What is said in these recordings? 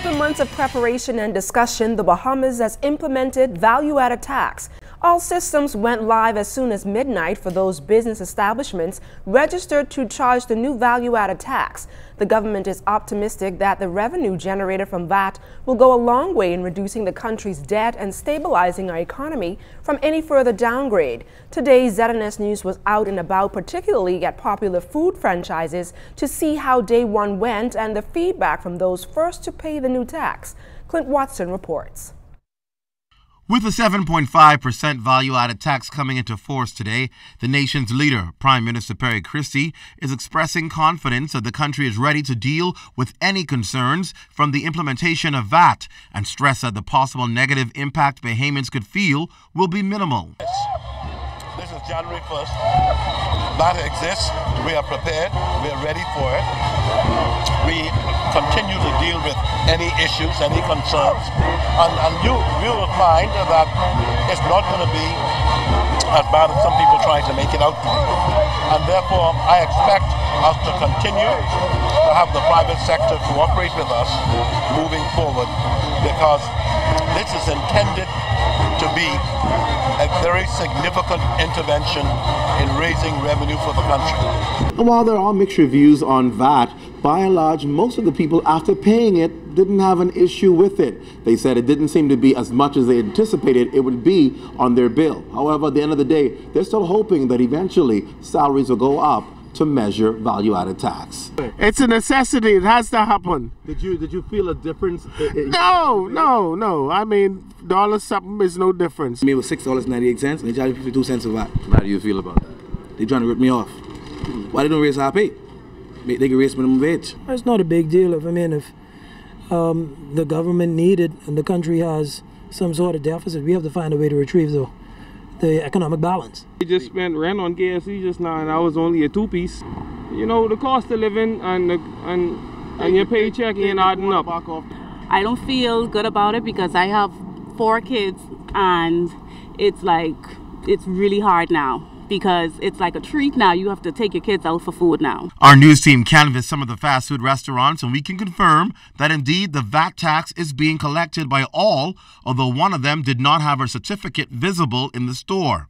After months of preparation and discussion, the Bahamas has implemented value-added tax. All systems went live as soon as midnight for those business establishments registered to charge the new value-added tax. The government is optimistic that the revenue generated from VAT will go a long way in reducing the country's debt and stabilizing our economy from any further downgrade. Today, ZNS News was out and about, particularly at popular food franchises, to see how day one went and the feedback from those first to pay the new tax. Clint Watson reports. With a 7.5% value-added tax coming into force today, the nation's leader, Prime Minister Christie, is expressing confidence that the country is ready to deal with any concerns from the implementation of VAT and stress that the possible negative impact Bahamians could feel will be minimal. This is January 1st. VAT exists. We are prepared. We are ready for it. We continue to deal with any issues, any concerns, and you will find that it's not going to be as bad as some people try to make it out to be. And therefore, I expect us to continue to have the private sector cooperate with us moving forward, because this is intended to be a very significant intervention in raising revenue for the country. And while there are mixed reviews on VAT, by and large, most of the people, after paying it, didn't have an issue with it. They said it didn't seem to be as much as they anticipated it would be on their bill. However, at the end of the day, they're still hoping that eventually salaries will go up to measure value-added tax. It's a necessity. It has to happen. Did you feel a difference? No. I mean, dollar something is no difference. It was $6.98 and they charged me 52 cents of VAT. How do you feel about that? They're trying to rip me off. Why they don't raise our pay? They can raise minimum wage. It's not a big deal. If the government needed and the country has some sort of deficit, we have to find a way to retrieve the economic balance. We just spent rent on KFC just now, and I was only a two-piece. You know, the cost of living and your paycheck ain't adding up. I don't feel good about it because I have 4 kids, and it's really hard now, because it's like a treat now. You have to take your kids out for food now. Our news team canvassed some of the fast food restaurants, and we can confirm that indeed the VAT tax is being collected by all, although one of them did not have her certificate visible in the store.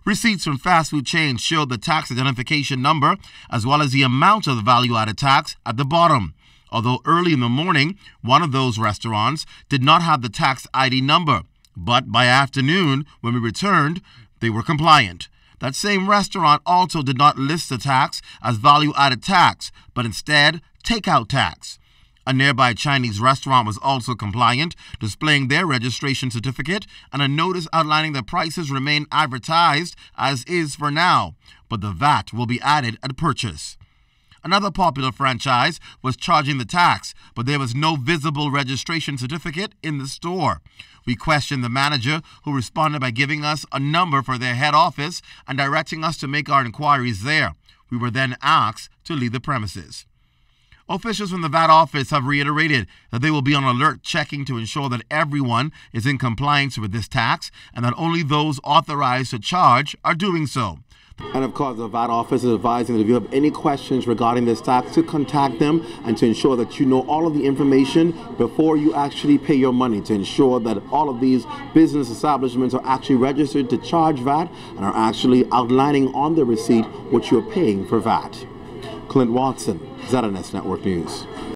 Receipts from fast food chains showed the tax identification number as well as the amount of the value-added tax at the bottom. Although early in the morning, one of those restaurants did not have the tax ID number, but by afternoon, when we returned, they were compliant. That same restaurant also did not list the tax as value-added tax, but instead takeout tax. A nearby Chinese restaurant was also compliant, displaying their registration certificate and a notice outlining the prices remain advertised as is for now, but the VAT will be added at purchase. Another popular franchise was charging the tax, but there was no visible registration certificate in the store. We questioned the manager, who responded by giving us a number for their head office and directing us to make our inquiries there. We were then asked to leave the premises. Officials from the VAT office have reiterated that they will be on alert, checking to ensure that everyone is in compliance with this tax and that only those authorized to charge are doing so. And of course, the VAT office is advising that if you have any questions regarding this tax, to contact them and to ensure that you know all of the information before you actually pay your money, to ensure that all of these business establishments are actually registered to charge VAT and are actually outlining on the receipt what you're paying for VAT. Clint Watson, ZNS Network News.